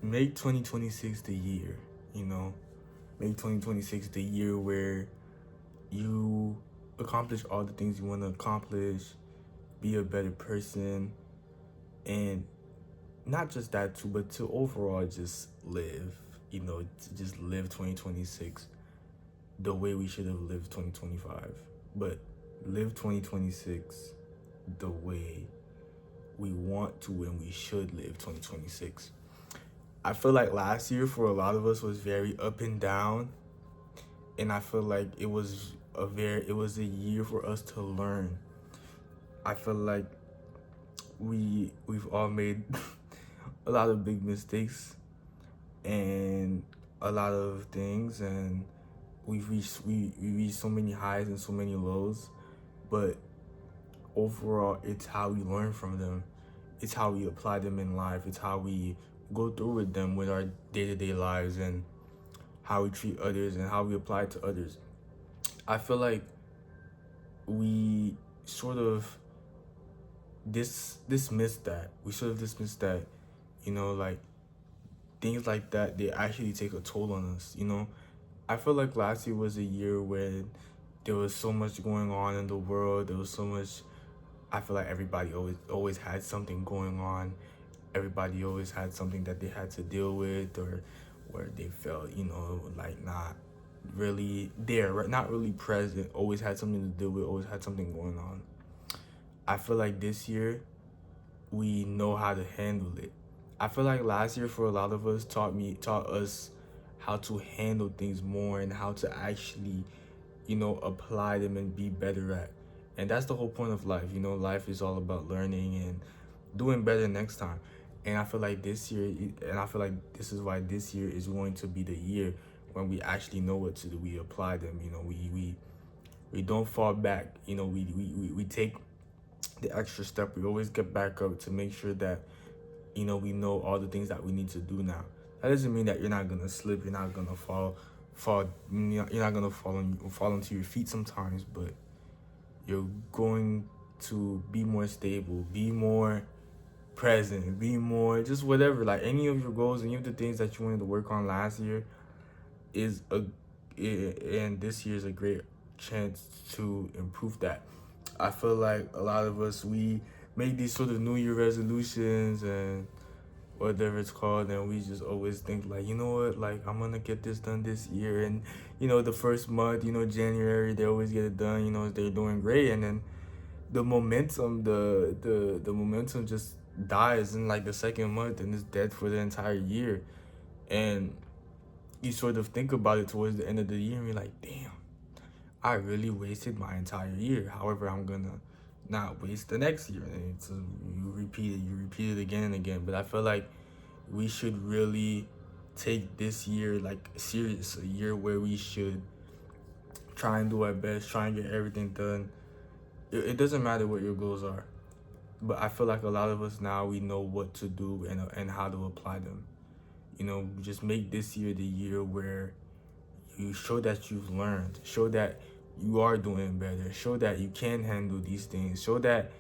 make 2026 the year, you know, make 2026 the year where you accomplish all the things you want to accomplish, be a better person, and not just that too, but to overall just live, to just live 2026 the way we should have lived 2025. But live 2026 the way we want to and we should live 2026. I feel like last year for a lot of us was very up and down, and I feel like it was a year for us to learn. I feel like we've all made a lot of big mistakes and a lot of things, and we reached so many highs and so many lows, but overall it's how we learn from them. It's how we apply them in life. It's how we go through with them with our day-to-day lives, and how we treat others and how we apply it to others. I feel like we sort of dismissed that. We sort of dismissed that, like things like that, they actually take a toll on us. I feel like last year was a year when there was so much going on in the world. There was so much. I feel like everybody always had something going on. Everybody always had something that they had to deal with, or where they felt, like not really there, right? Not really present. Always had something to deal with. Always had something going on. I feel like this year we know how to handle it. I feel like last year for a lot of us taught us how to handle things more and how to actually, apply them and be better at. And that's the whole point of life. Life is all about learning and doing better next time. And I feel like this is why this year is going to be the year when we actually know what to do. We apply them. We don't fall back. We take the extra step. We always get back up to make sure that we know all the things that we need to do now. That doesn't mean that you're not gonna slip. You're not gonna fall. You're not gonna fall into your feet sometimes, but you're going to be more stable, be more present, be more just whatever. Like any of your goals, any of the things that you wanted to work on last year is and this year is a great chance to improve that. I feel like a lot of us, we make these sort of New Year resolutions and whatever it's called, and we just always think like, you know what, like I'm gonna get this done this year, and the first month, January, they always get it done, they're doing great, and then the momentum just dies in like the second month, and it's dead for the entire year. And you sort of think about it towards the end of the year, and you're like, damn, I really wasted my entire year. However, I'm gonna not waste the next year. And so you repeat it again and again. But I feel like we should really take this year like serious, a year where we should try and do our best, try and get everything done. It doesn't matter what your goals are, but I feel like a lot of us now, we know what to do and how to apply them. Just make this year the year where you show that you've learned, show that you are doing better, show that you can handle these things, show that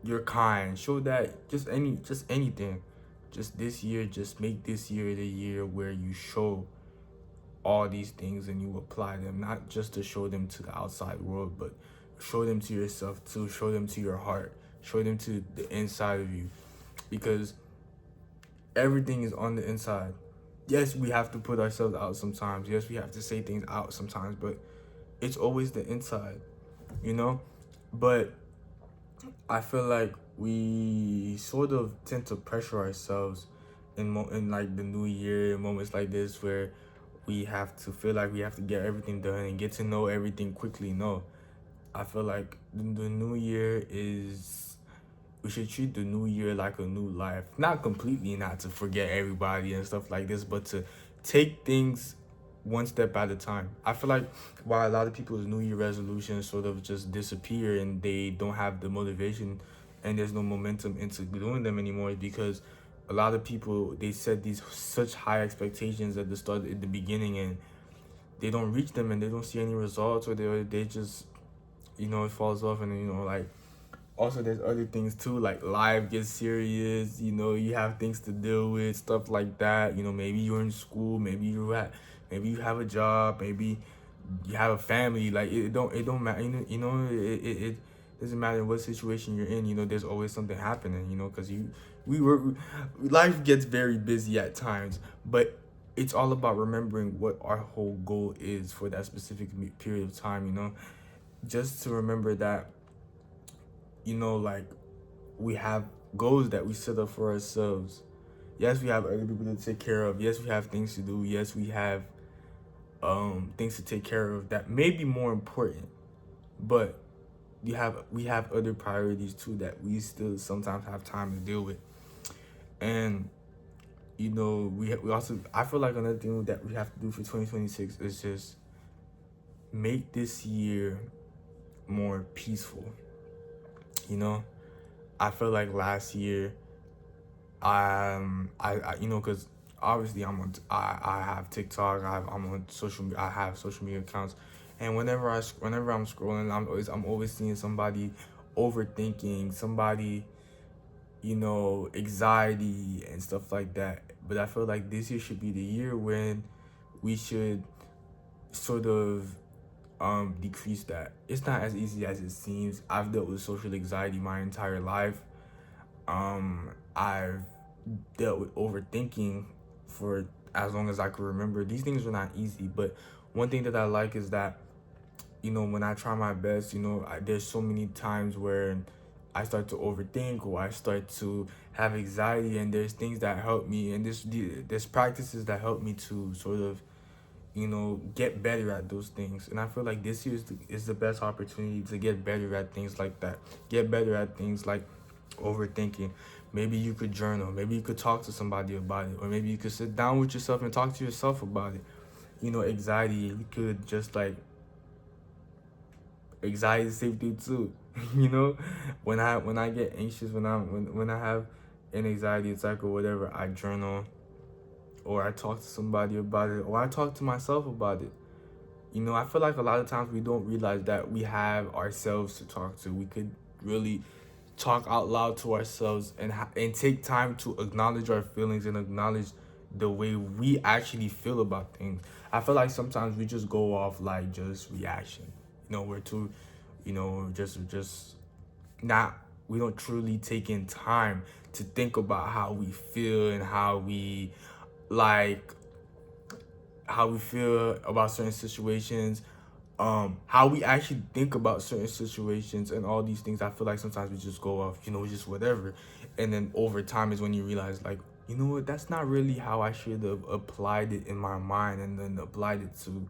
you're kind, show that just anything. Just this year, just make this year the year where you show all these things and you apply them, not just to show them to the outside world, but show them to yourself too, show them to your heart, show them to the inside of you, because everything is on the inside. Yes, we have to put ourselves out sometimes. Yes, we have to say things out sometimes, but it's always the inside, you know? But I feel like we sort of tend to pressure ourselves in like the new year moments like this, where we have to feel like we have to get everything done and get to know everything quickly. No, I feel like the new year is, we should treat the new year like a new life. Not completely, not to forget everybody and stuff like this, but to take things one step at a time. I feel like why a lot of people's new year resolutions sort of just disappear and they don't have the motivation and there's no momentum into doing them anymore is because a lot of people, they set these such high expectations at the beginning, and they don't reach them and they don't see any results, or they just, it falls off, and like also there's other things too, like life gets serious, you know, you have things to deal with, stuff like that. You know, maybe you're in school, maybe you have a job, maybe you have a family. Like it don't matter, it doesn't matter what situation you're in, you know, there's always something happening, you know, because we were life gets very busy at times, but it's all about remembering what our whole goal is for that specific period of time, you know, just to remember that, you know, like we have goals that we set up for ourselves. Yes, we have other people to take care of. Yes, we have things to do. Yes, we have things to take care of that may be more important. But we have other priorities too that we still sometimes have time to deal with. And you know, we also, I feel like another thing that we have to do for 2026 is just make this year more peaceful. You know, I feel like last year, you know, because obviously I have TikTok, I have social media accounts, and whenever I'm scrolling, I'm always seeing somebody overthinking, somebody, you know, anxiety and stuff like that. But I feel like this year should be the year when we should sort of decrease that. It's not as easy as it seems. I've dealt with social anxiety my entire life. I've dealt with overthinking for as long as I can remember. These things are not easy, but one thing that I like is that, you know, when I try my best, you know, there's so many times where I start to overthink or I start to have anxiety, and there's things that help me, and there's practices that help me to sort of, you know, get better at those things. And I feel like this year is the best opportunity to get better at things like that. Get better at things like overthinking. Maybe you could journal. Maybe you could talk to somebody about it. Or maybe you could sit down with yourself and talk to yourself about it. You know, anxiety, you could just like, anxiety is safety too. You know, when I get anxious, when I have an anxiety attack or whatever, I journal, or I talk to somebody about it, or I talk to myself about it. You know, I feel like a lot of times we don't realize that we have ourselves to talk to. We could really talk out loud to ourselves, and take time to acknowledge our feelings and acknowledge the way we actually feel about things. I feel like sometimes we just go off like just reaction. You know, we're too, you know, just not, we don't truly take in time to think about how we feel and like how we feel about certain situations, how we actually think about certain situations and all these things. I feel like sometimes we just go off, you know, just whatever. And then over time is when you realize, like, you know what, that's not really how I should have applied it in my mind and then applied it to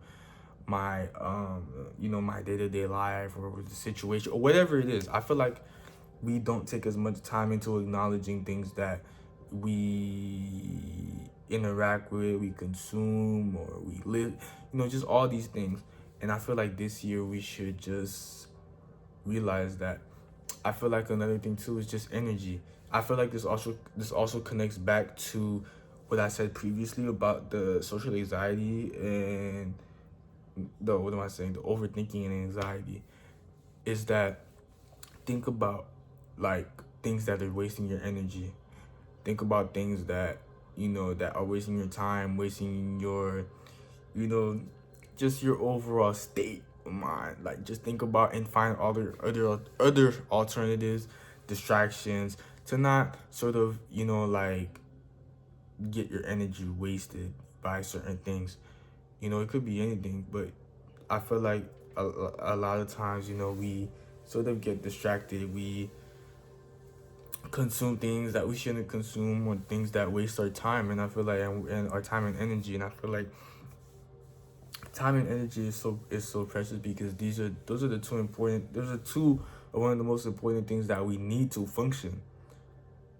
my you know, my day-to-day life or the situation or whatever it is. I feel like we don't take as much time into acknowledging things that we interact with, we consume, or we live, you know, just all these things. And I feel like this year we should just realize that. I feel like another thing too is just energy. I feel like this also connects back to what I said previously about the social anxiety and the, what am I saying, the overthinking and anxiety, is that think about like things that are wasting your energy. Think about things that, you know, that are wasting your time, wasting your, you know, just your overall state of mind. Like just think about and find other alternatives, distractions, to not sort of, you know, like get your energy wasted by certain things. You know, it could be anything, but I feel like a lot of times, you know, we sort of get distracted. We consume things that we shouldn't consume, or things that waste our time. And I feel like, and our time and energy. And I feel like time and energy is so precious, because those are two of one of the most important things that we need to function.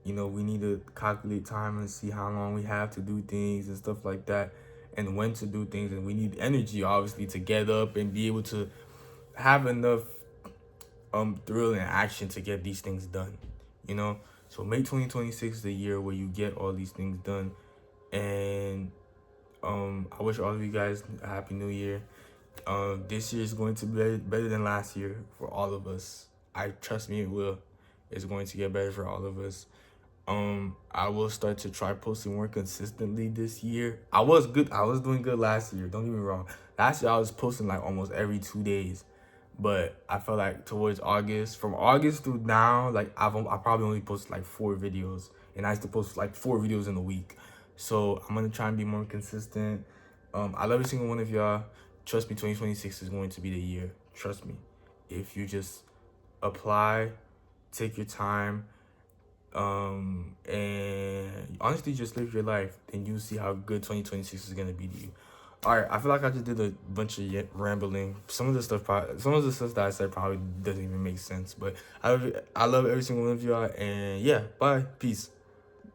You know, we need to calculate time and see how long we have to do things and stuff like that, and when to do things. And we need energy, obviously, to get up and be able to have enough thrill and action to get these things done. You know, so make 2026 the year where you get all these things done. And I wish all of you guys a happy new year. This year is going to be better than last year for all of us. I trust me, it will. It's going to get better for all of us. I will start to try posting more consistently this year. I was doing good last year. Don't get me wrong. Last year I was posting like almost every 2 days, but I felt like towards August, from August through now, like I probably only posted like 4 videos, and I used to post like 4 videos in a week. So I'm gonna try and be more consistent. I love every single one of y'all. Trust me, 2026 is going to be the year. Trust me. If you just apply, take your time, and honestly just live your life, then you'll see how good 2026 is gonna be to you. All right, I feel like I just did a bunch of rambling. Some of the stuff that I said probably doesn't even make sense, but I love every single one of y'all, and yeah, bye, peace.